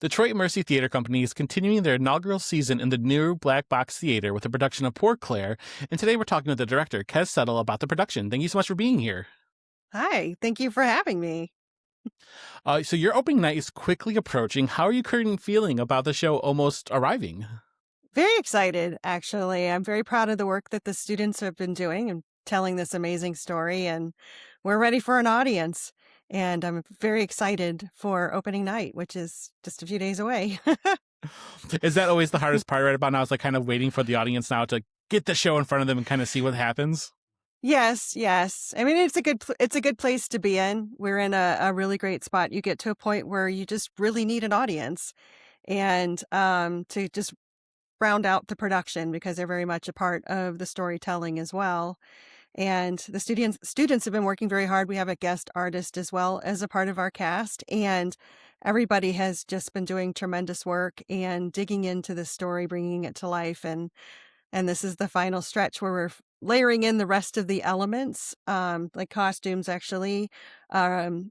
Detroit Mercy Theater Company is continuing their inaugural season in the new Black Box Theater with a production of Poor Clare, and today we're talking with the director, Kez Settle, about the production. Thank you so much for being here. Hi, thank you for having me. So your opening night is quickly approaching. How are you currently feeling about the show almost arriving? Very excited, actually. I'm very proud of the work that the students have been doing and telling this amazing story, and we're ready for an audience. And I'm very excited for opening night, which is just a few days away. Is that always the hardest part right about now? Is like kind of waiting for the audience now to get the show in front of them and kind of see what happens? Yes, yes. I mean, it's a good place to be in. We're in a really great spot. You get to a point where you just really need an audience, and to just round out the production because they're very much a part of the storytelling as well. And the students have been working very hard. We have a guest artist as well as a part of our cast, and everybody has just been doing tremendous work and digging into the story, bringing it to life. And this is the final stretch where we're layering in the rest of the elements, like costumes actually, and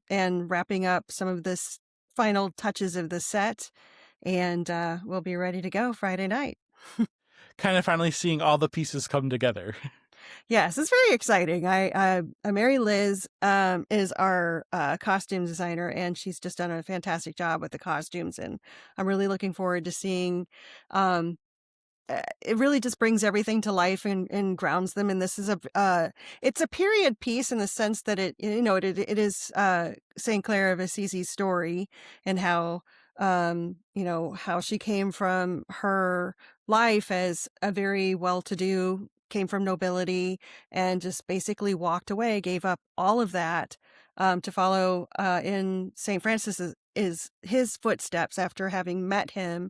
wrapping up some of this final touches of the set. And we'll be ready to go Friday night. Kind of finally seeing all the pieces come together. Yes, it's very exciting. Mary Liz is our costume designer, and she's just done a fantastic job with the costumes. And I'm really looking forward to seeing. It really just brings everything to life and grounds them. And this is it's a period piece in the sense that it is Saint Clare of Assisi's story and how how she came from her life as a very well-to-do, came from nobility, and just basically walked away, gave up all of that to follow in St. Francis is his footsteps after having met him,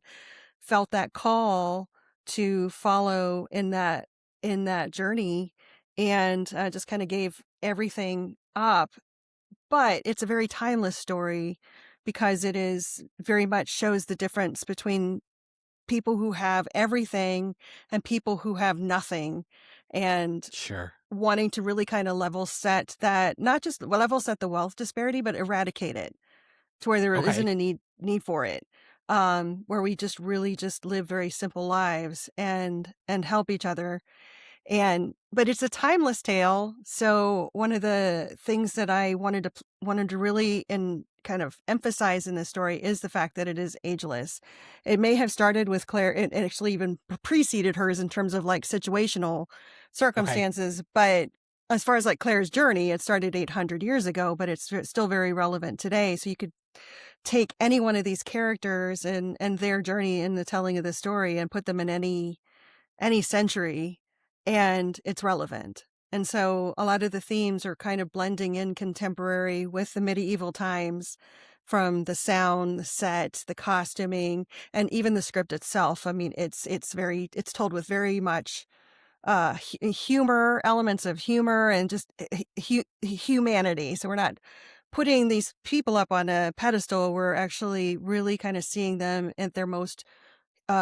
felt that call to follow in that journey, and just kind of gave everything up. But it's a very timeless story because it is very much shows the difference between people who have everything and people who have nothing, and Sure. wanting to really kind of level set that, not just level set the wealth disparity, but eradicate it to where there isn't Okay. a need for it. Where we just really just live very simple lives and help each other. But it's a timeless tale. So one of the things that I wanted to really kind of emphasize in this story is the fact that it is ageless. It may have started with Claire, it actually even preceded hers in terms of like situational Okay. circumstances, but as far as like Claire's journey, it started 800 years ago, but it's still very relevant today. So you could take any one of these characters and their journey in the telling of the story and put them in any century, and it's relevant. And so a lot of the themes are kind of blending in contemporary with the medieval times, from the sound, the set, the costuming, and even the script itself. I mean, it's told with very much humor, elements of humor, and just humanity. So we're not putting these people up on a pedestal. We're actually really kind of seeing them at their most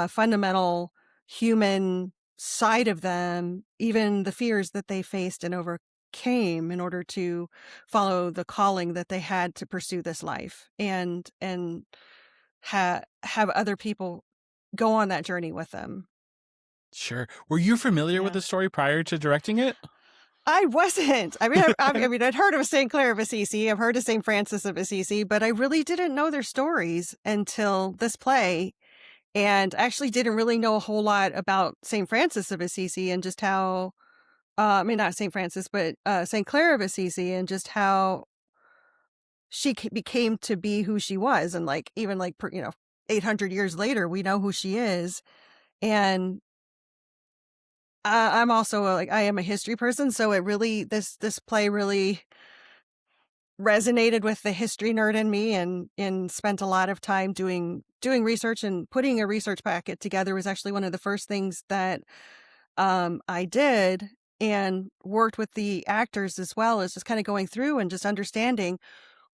fundamental human side of them, even the fears that they faced and overcame in order to follow the calling that they had to pursue this life, and have other people go on that journey with them. Sure. Were you familiar with Yeah. the story prior to directing it? I wasn't. I mean, I'd heard of St. Clare of Assisi. I've heard of St. Francis of Assisi, but I really didn't know their stories until this play, and actually didn't really know a whole lot about St. Francis of Assisi and just how, I mean, not St. Francis, but St. Clare of Assisi, and just how she became to be who she was. And like, even like, 800 years later, we know who she is. And I'm also I am a history person. So it really, this play really resonated with the history nerd in me, and spent a lot of time doing research, and putting a research packet together was actually one of the first things that I did, and worked with the actors as well, as just kind of going through and just understanding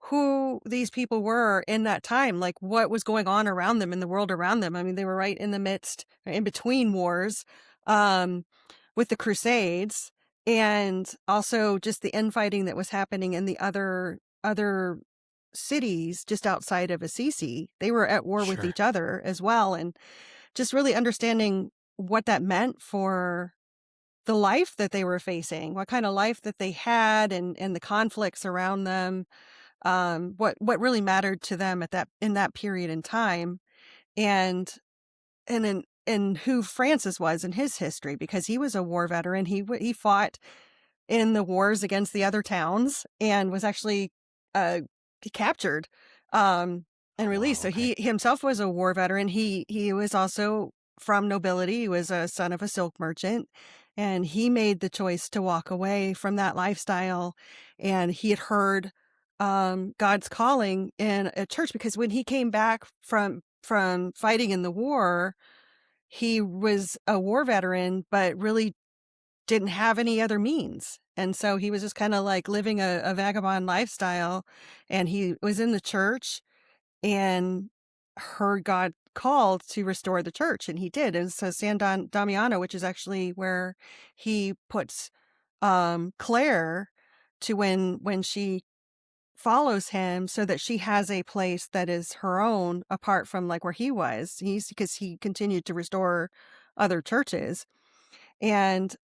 who these people were in that time, like what was going on around them in the world around them. I mean, they were right in the midst, in between wars, um, with the Crusades, and also just the infighting that was happening in the other cities just outside of Assisi. They were at war with Sure. each other as well, and just really understanding what that meant for the life that they were facing, what kind of life that they had, and the conflicts around them, what really mattered to them at that in that period in time, and and who Francis was in his history, because he was a war veteran. He fought in the wars against the other towns and was actually uh, captured and Oh, released. wow. So Okay. he himself was a war veteran. He was also from nobility. He was a son of a silk merchant, and he made the choice to walk away from that lifestyle. And he had heard God's calling in a church, because when he came back from fighting in the war, he was a war veteran, but really didn't have any other means. And so he was just kind of like living a vagabond lifestyle. And he was in the church and heard God called to restore the church. And he did. And so Damiano, which is actually where he puts Claire, to when she follows him, so that she has a place that is her own apart from like where he was. Because he continued to restore other churches, and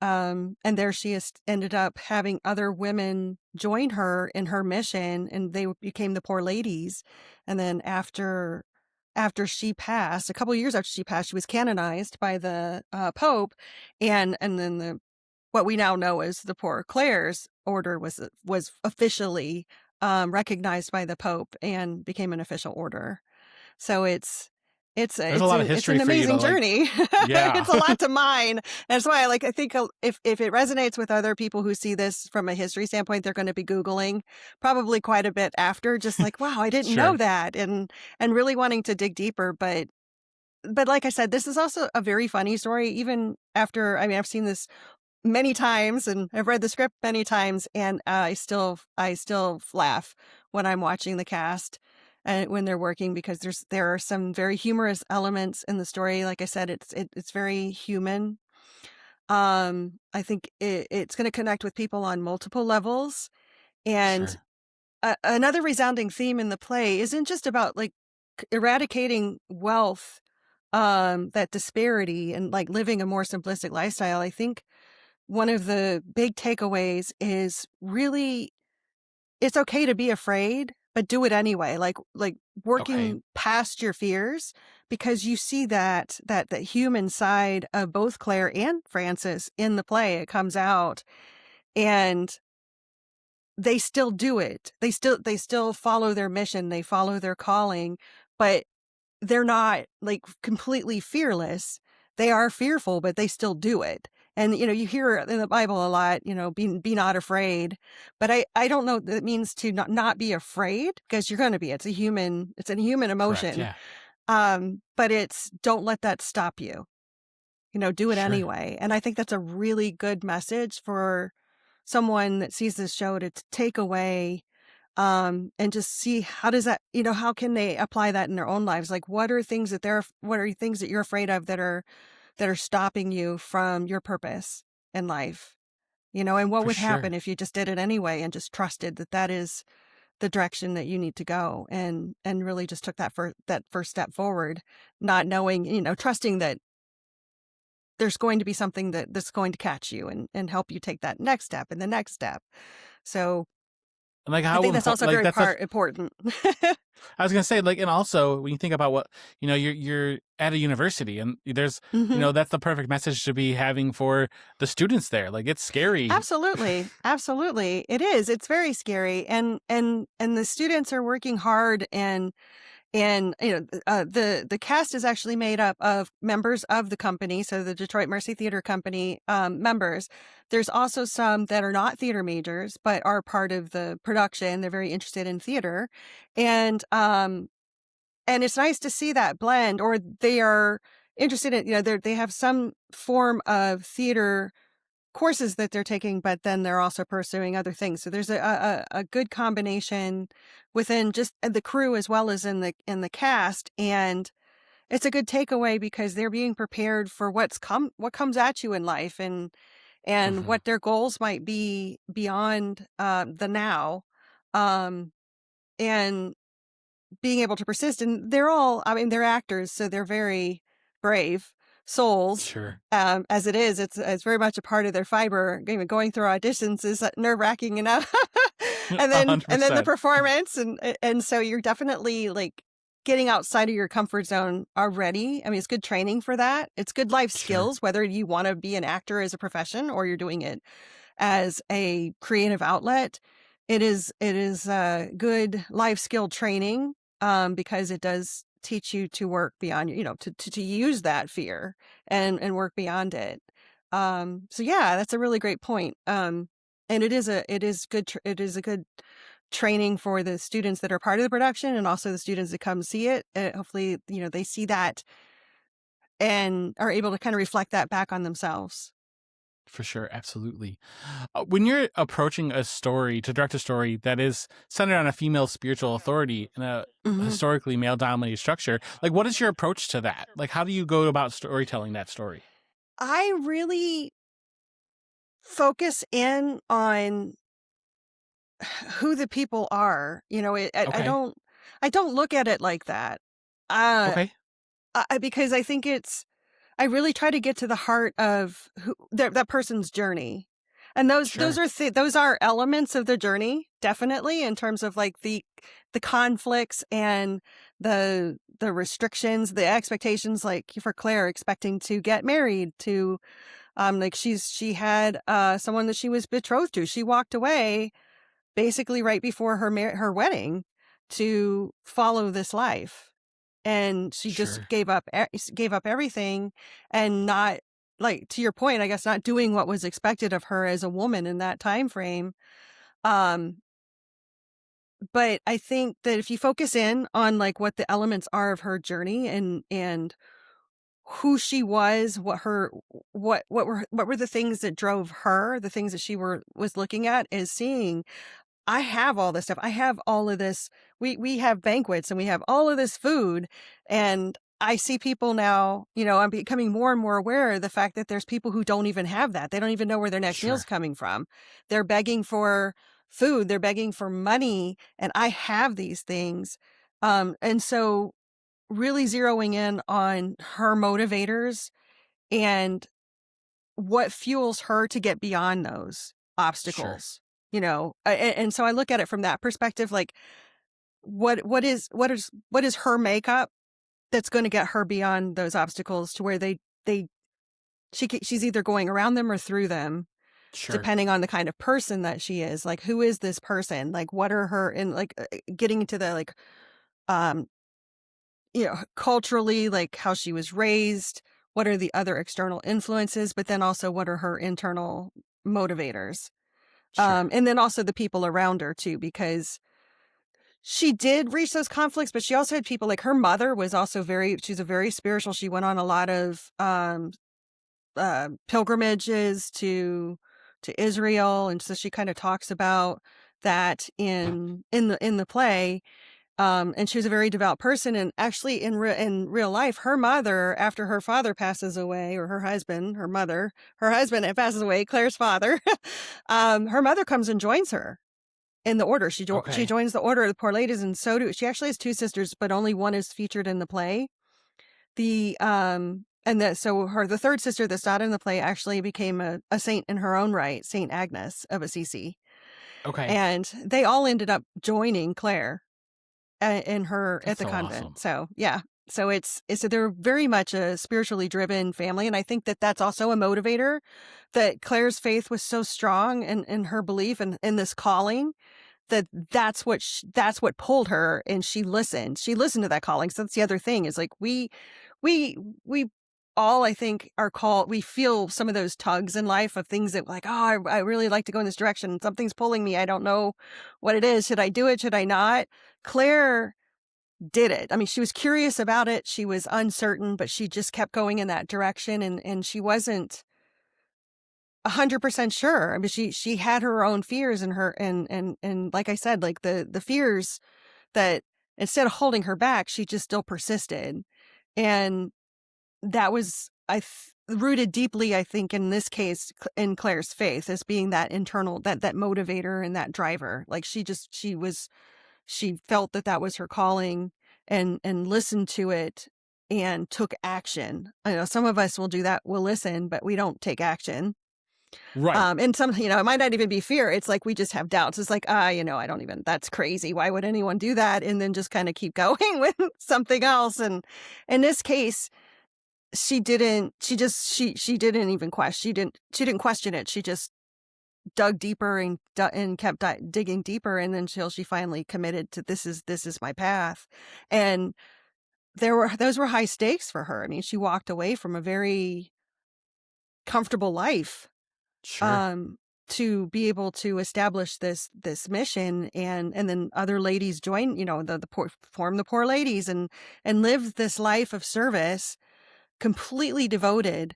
there she is, ended up having other women join her in her mission, and they became the Poor Ladies. And then after she passed, a couple years after she passed, she was canonized by the Pope, and then the what we now know as the Poor Clares order was officially recognized by the Pope and became an official order. So There's a lot of it's history an for you to amazing like. journey. Yeah. It's a lot to mine. And that's why I think if it resonates with other people who see this from a history standpoint, they're going to be Googling probably quite a bit after, just like, wow, I didn't know Sure. that, and really wanting to dig deeper. But like I said, this is also a very funny story. Even after, I mean, I've seen this many times and I've read the script many times, and I still laugh when I'm watching the cast and when they're working, because there are some very humorous elements in the story. Like I said, it's very human. I think it's going to connect with people on multiple levels. And Sure. another resounding theme in the play isn't just about like eradicating wealth, that disparity, and like living a more simplistic lifestyle. I think one of the big takeaways is really, it's okay to be afraid, but do it anyway. Like Okay. working past your fears, because you see that human side of both Claire and Francis in the play. It comes out, and they still do it. They still follow their mission. They follow their calling, but they're not like completely fearless. They are fearful, but they still do it. And you hear it in the Bible a lot, be not afraid. But I don't know that it means to not be afraid, because you're going to be. It's a human Correct. emotion. Yeah. But it's, don't let that stop you. Do it Sure. anyway. And I think that's a really good message for someone that sees this show to take away, and just see, how does that, how can they apply that in their own lives? Like, what are things that you're afraid of that are stopping you from your purpose in life? And what For would sure. happen if you just did it anyway and just trusted that that is the direction that you need to go, and really just took that first step forward, not knowing, trusting that there's going to be something that's going to catch you and help you take that next step and the next step. So And like I how think that's important, also like very that's such. important. I was gonna say, like, and also when you think about what you're at a university, and there's Mhm. that's the perfect message to be having for the students there. Like, it's scary. Absolutely. Absolutely. It is. It's very scary. And the students are working hard, and the cast is actually made up of members of the company, so the Detroit Mercy Theater Company members. There's also some that are not theater majors but are part of the production. They're very interested in theater, and it's nice to see that blend. Or they are interested in, they have some form of theater courses that they're taking, but then they're also pursuing other things. So there's a good combination within just the crew as well as in the cast, and it's a good takeaway, because they're being prepared for what comes at you in life, and Mhm. what their goals might be beyond the now, um, and being able to persist. And they're all, I mean, they're actors, so they're very brave souls. Sure. As it is, it's very much a part of their fiber. Even going through auditions is nerve-wracking enough. and A then hundred and then the percent. performance, and so you're definitely like getting outside of your comfort zone already. I mean, it's good training for that. It's good life Sure. skills, whether you want to be an actor as a profession or you're doing it as a creative outlet. It is good life skill training, because it does teach you to work beyond, to use that fear and work beyond it. So yeah, that's a really great point. And it is a good training for the students that are part of the production, and also the students that come see it. Hopefully, they see that and are able to kind of reflect that back on themselves. For sure, absolutely. When you're approaching a story to direct a story that is centered on a female spiritual authority in a Mhm. historically male-dominated structure, like what is your approach to that? Like, how do you go about storytelling that story? I really focus in on who the people are. Okay. I don't look at it like that. Uh, Okay. because I think I really try to get to the heart of that person's journey. And Sure. those are elements of the journey, definitely, in terms of like the conflicts and the restrictions, the expectations, like for Claire expecting to get married to, like she had someone that she was betrothed to. She walked away basically right before her wedding to follow this life, and she just Sure. gave up everything, and not, like, to your point, I guess, not doing what was expected of her as a woman in that time frame. Um, but I think that if you focus in on like what the elements are of her journey, and who she was, what were the things that drove her, the things that she was looking at, is seeing, I have all this stuff. I have all of this. We have banquets and we have all of this food, and I see people now, I'm becoming more and more aware of the fact that there's people who don't even have that. They don't even know where their next meal's Sure. coming from. They're begging for food, they're begging for money, and I have these things. And so really zeroing in on her motivators and what fuels her to get beyond those Sure. obstacles, and so I look at it from that perspective, like what is her makeup that's going to get her beyond those obstacles to where she's either going around them or through them, Sure. depending on the kind of person that she is. Like, who is this person? Like, what are her, and like, getting into the, like, um culturally, like how she was raised, what are the other external influences, but then also what are her internal motivators. Sure. And then also the people around her too, because she did reach those conflicts, but she also had people like her mother was also she's a very spiritual. She went on a lot of pilgrimages to Israel, and so she kind of talks about that in the play. And she was a very devout person, and actually in real life, her mother, after her father passes away, or her husband passes away, Claire's father, her mother comes and joins her in the order. She Okay. joins the Order of the Poor Ladies, and so do she. Actually has two sisters, but only one is featured in the play. The third sister that's not in the play actually became a saint in her own right, Saint Agnes of Assisi, Okay. and they all ended up joining Claire in her at That's the so convent. awesome. So yeah, so they're very much a spiritually driven family, and I think that that's also a motivator. That Claire's faith was so strong, in her belief and in this calling, that's what pulled her, and she listened. She listened to that calling. So that's the other thing, is like we we all, I think, are called. We feel some of those tugs in life of things that, like, oh, I really like to go in this direction. Something's pulling me. I don't know what it is. Should I do it? Should I not? Claire did it. I mean, she was curious about it. She was uncertain, but she just kept going in that direction, and she wasn't 100% sure. I mean, she had her own fears, and her and like I said, like the fears that, instead of holding her back, she just still persisted. And that was, rooted deeply, I think, in this case, in Claire's faith, as being that internal, that motivator and that driver. Like, she felt that that was her calling and listened to it and took action. I know some of us will do that. We'll listen, but we don't take action. Right. And some, it might not even be fear. It's like we just have doubts. It's like, I don't even, that's crazy. Why would anyone do that? And then just kind of keep going with something else. And in this case, she didn't, she didn't even question. She didn't question it. She just dug deeper and kept digging deeper. And then until she finally committed to this is my path. And those were high stakes for her. I mean, she walked away from a very comfortable life Sure. um to be able to establish this mission, and then other ladies join, the poor, form the Poor Ladies, and live this life of service, completely devoted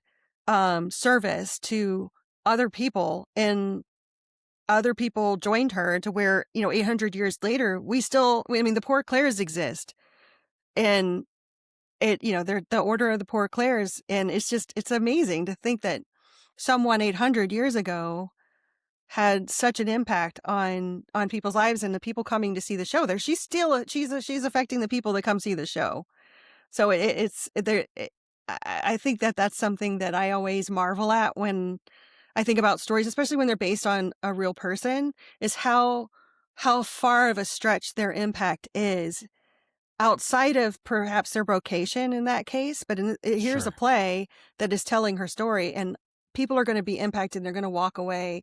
service to other people, and other people joined her to where 800 years later I mean, the Poor Clares exist, and they're the Order of the Poor Clares, and it's amazing to think that someone 800 years ago had such an impact on people's lives and the people coming to see the show. There, she's affecting the people that come see the show. So it's there. I think that that's something that I always marvel at when I think about stories, especially when they're based on a real person, is how far of a stretch their impact is outside of perhaps their vocation in that case. But here's a Sure. play that is telling her story, and people are going to be impacted. They're going to walk away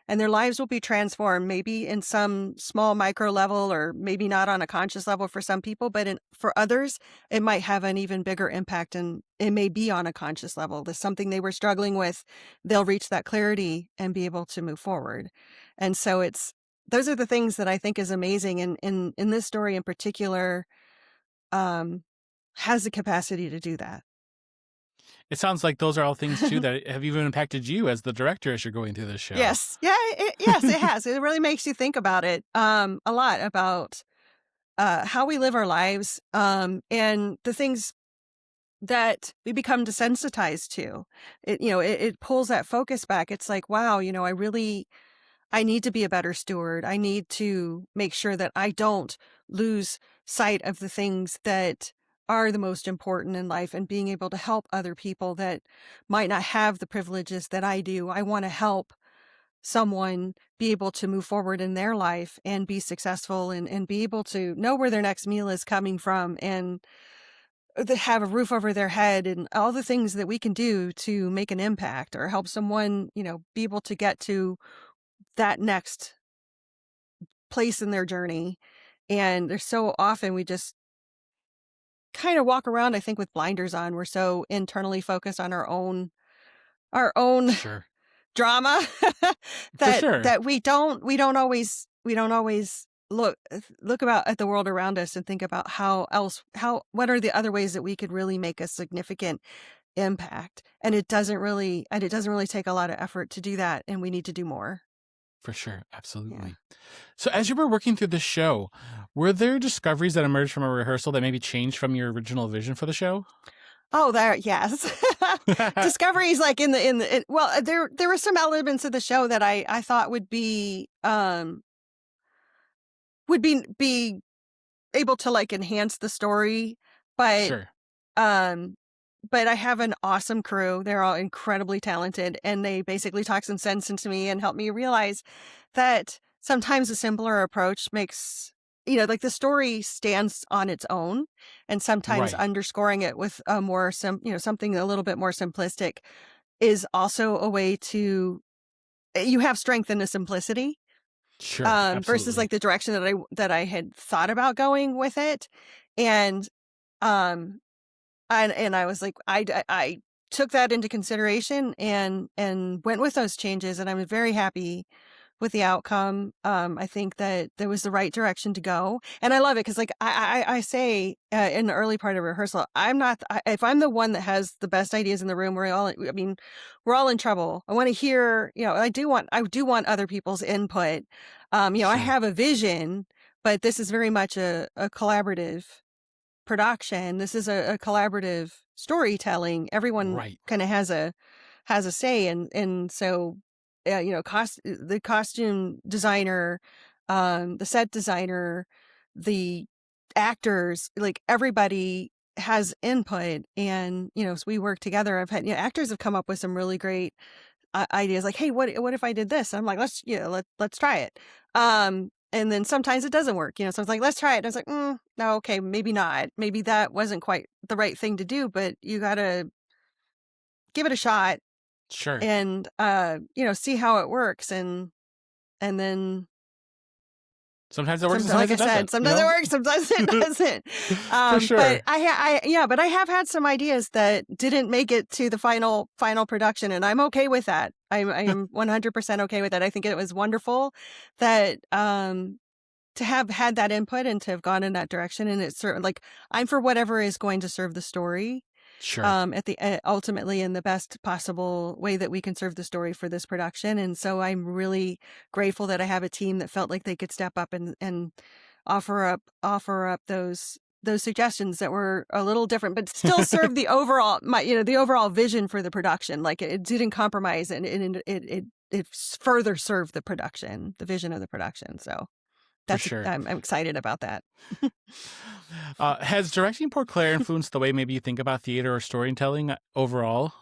and their lives will be transformed, maybe in some small micro level, or maybe not on a conscious level for some people, but for others, it might have an even bigger impact, and it may be on a conscious level. There's something they were struggling with. They'll reach that clarity and be able to move forward. And so those are the things that I think is amazing. And in this story in particular, um, has the capacity to do that. It sounds like those are all things too that have even impacted you as the director as you're going through this show. Yes. Yeah. Yes, it has. It really makes you think about it a lot, about how we live our lives, and the things that we become desensitized to. It pulls that focus back. It's like, wow, I need to be a better steward. I need to make sure that I don't lose sight of the things that are the most important in life, and being able to help other people that might not have the privileges that I do. I want to help someone be able to move forward in their life and be successful, and be able to know where their next meal is coming from, and have a roof over their head, and all the things that we can do to make an impact or help someone, be able to get to that next place in their journey. And there's so often we just kind of walk around, I think, with blinders on. We're so internally focused on our own Sure. drama For that sure. we don't always look about at the world around us and think about what are the other ways that we could really make a significant impact. And it doesn't really take a lot of effort to do that, and we need to do more. For sure. Yeah. Absolutely. So as you were working through the show, were there discoveries that emerged from a rehearsal that maybe changed from your original vision for the show? Oh, yes. Discoveries, like well, there were some elements of the show that I thought would be able to, like, enhance the story, but Sure. um but I have an awesome crew. They're all incredibly talented, and they basically talk some sense into me and help me realize that sometimes a simpler approach makes, like, the story stands on its own, and sometimes Right. underscoring it with a more something a little bit more simplistic is also a way to you have strength in the simplicity, Sure. versus, Absolutely. like, the direction that I had thought about going with it. And um and I was like, I took that into consideration and went with those changes, and I'm very happy with the outcome. I think that there was the right direction to go, and I love it because, like, I say in the early part of rehearsal, I'm not. If I'm the one that has the best ideas in the room, we're all in trouble. I want to hear, I do want other people's input. I Sure. have a vision, but this is very much a collaborative production. This is a collaborative storytelling. Everyone Right. kind of has a say, and so the costume designer, the set designer, the actors, like everybody has input, and so we work together. I've had actors have come up with some really great ideas, like, hey, what if I did this? I'm like, let's try it. And then sometimes it doesn't work, so it's like, let's try it. And I was like, no, okay, maybe not, maybe that wasn't quite the right thing to do, but you gotta give it a shot Sure. and see how it works. And then Sometimes it works and sometimes, like sometimes I it said, doesn't, sometimes it works, sometimes it doesn't. For But sure. but I have had some ideas that didn't make it to the final production, and I'm okay with that. I am 100% okay with that. I think it was wonderful that to have had that input and to have gone in that direction. And it's certain, like, I'm for whatever is going to serve the story Sure. at the ultimately in the best possible way that we can serve the story for this production. And so I'm really grateful that I have a team that felt like they could step up and offer up those suggestions that were a little different, but still serve the overall the overall vision for the production. Like, it didn't compromise, and it further served the vision of the production. So For sure. I'm excited about that. Has directing Poor Clare influenced the way maybe you think about theater or storytelling overall?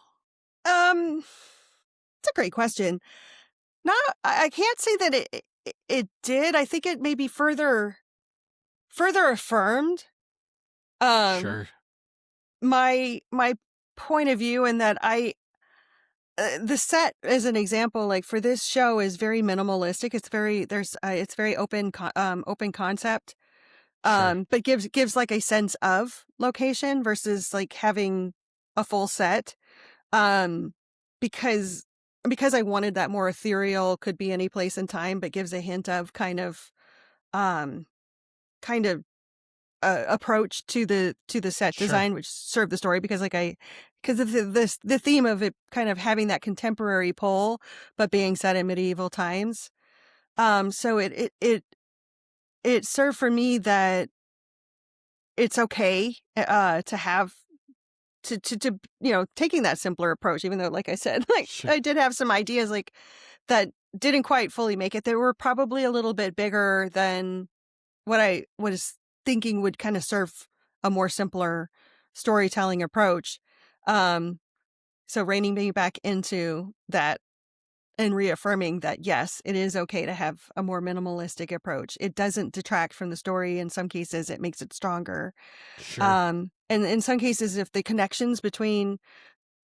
It's a great question. Not, I can't say that it did. I think it maybe further affirmed um Sure. my point of view, in that the set, as an example, like for this show, is very minimalistic. It's very open concept, Sure. but gives like a sense of location versus like having a full set, um because I wanted that more ethereal, could be any place in time, but gives a hint of um kind of approach to the set Sure. design, which served the story, because because of the theme of it kind of having that contemporary pull, but being set in medieval times. So it served for me that it's okay to have to taking that simpler approach, even though, like I said, like Sure. I did have some ideas like that didn't quite fully make it. They were probably a little bit bigger than what I was thinking would kind of serve a more simpler storytelling approach. Um, so reining me back into that and reaffirming that, yes, it is okay to have a more minimalistic approach. It doesn't detract from the story. In some cases, it makes it stronger. Sure. And in some cases, if the connections between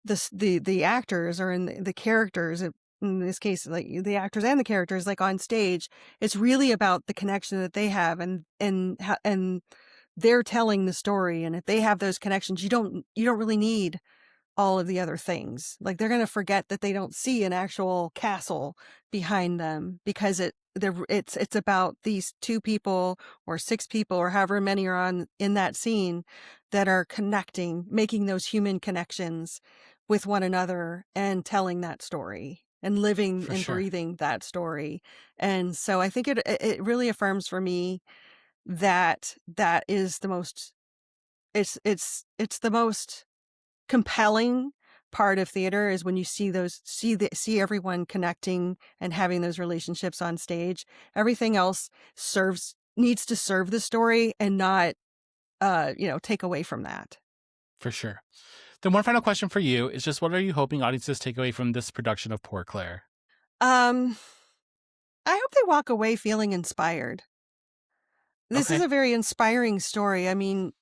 the actors, or in the characters, in this case, like the actors and the characters, like on stage, it's really about the connection that they have, and they're telling the story. And if they have those connections, you don't really need all of the other things. Like, they're going to forget that they don't see an actual castle behind them, because it's about these two people or six people or however many are on in that scene that are connecting, making those human connections with one another, and telling that story and living For and sure. breathing that story. And so I think it really affirms for me that that is the most it's the most compelling part of theater, is when you see everyone connecting and having those relationships on stage. Everything else needs to serve the story, and not take away from that. For sure. Then one final question for you is just, what are you hoping audiences take away from this production of Poor Clare? um I hope they walk away feeling inspired. This is Okay. a very inspiring story. I mean,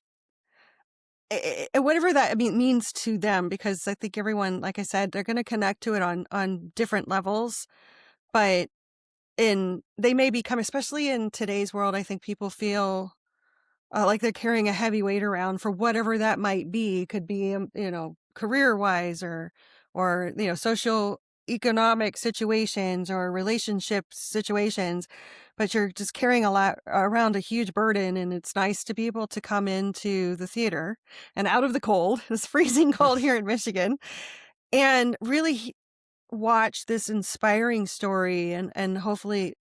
whatever that means to them, because I think everyone, like I said, they're going to connect to it on different levels. But they may become, especially in today's world, I think people feel like they're carrying a heavy weight around, for whatever that might be. It could be, career wise, or social economic situations, or relationship situations, but you're just carrying a lot around, a huge burden. And it's nice to be able to come into the theater and out of the cold, it's freezing cold here in Michigan, and really watch this inspiring story, and hopefully,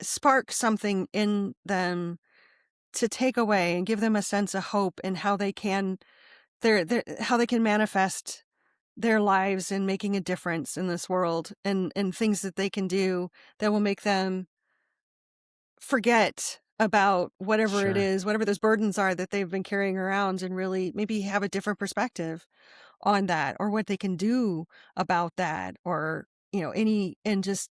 spark something in them to take away, and give them a sense of hope, and how they can how they can manifest their lives in making a difference in this world, and things that they can do that will make them forget about whatever it Sure. is, whatever those burdens are that they've been carrying around, and really maybe have a different perspective on that, or what they can do about that, or, and just,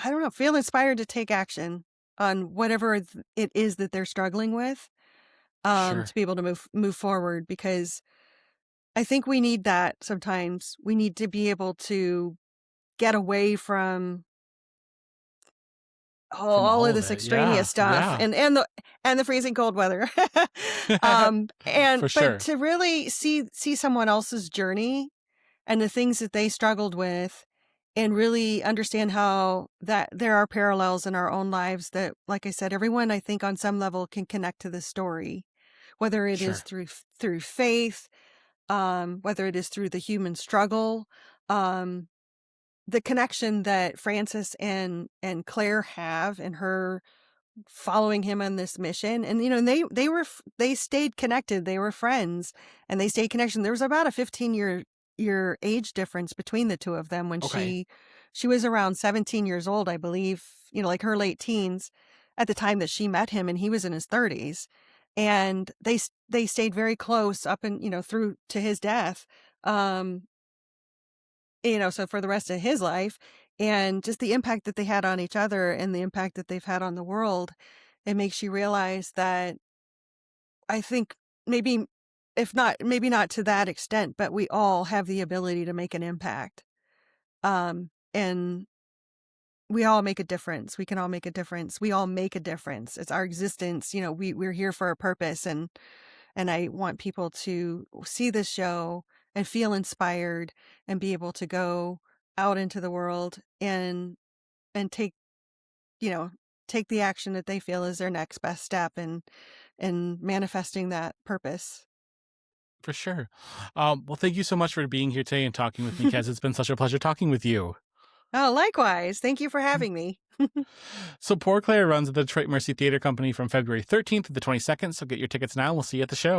I don't know, feel inspired to take action on whatever it is that they're struggling with, to Sure. be able to move forward, because I think we need that sometimes. We need to be able to get away from From all all of of this it. Yeah. extraneous stuff, Yeah. and the freezing cold weather. And For but sure. to really see someone else's journey and the things that they struggled with, and really understand how that there are parallels in our own lives, that, like I said, everyone, I think, on some level can connect to this story, whether it is Sure. through faith, whether it is through the human struggle, um, the connection that Frances and Claire have, and her following him on this mission. And they stayed connected, they were friends, and they stayed connected. There was about a 15-year age difference between the two of them, when Okay. she was around 17 years old, I believe, like her late teens at the time that she met him, and he was in his 30s. And they stayed very close up, and through to his death, um so for the rest of his life. And just the impact that they had on each other, and the impact that they've had on the world, it makes you realize that, I think, maybe, if not, maybe not to that extent, but we all have the ability to make an impact. And we all make a difference. We can all make a difference. We all make a difference. It's our existence. We're here for a purpose. And I want people to see this show and feel inspired, and be able to go out into the world, and you know, take the action that they feel is their next best step in manifesting that purpose. For sure. Well, thank you so much for being here today and talking with me, Kez. It's been such a pleasure talking with you. Oh, likewise. Thank you for having me. So, Poor Clare runs at the Detroit Mercy Theater Company from February 13th to the 22nd. So, get your tickets now. We'll see you at the show.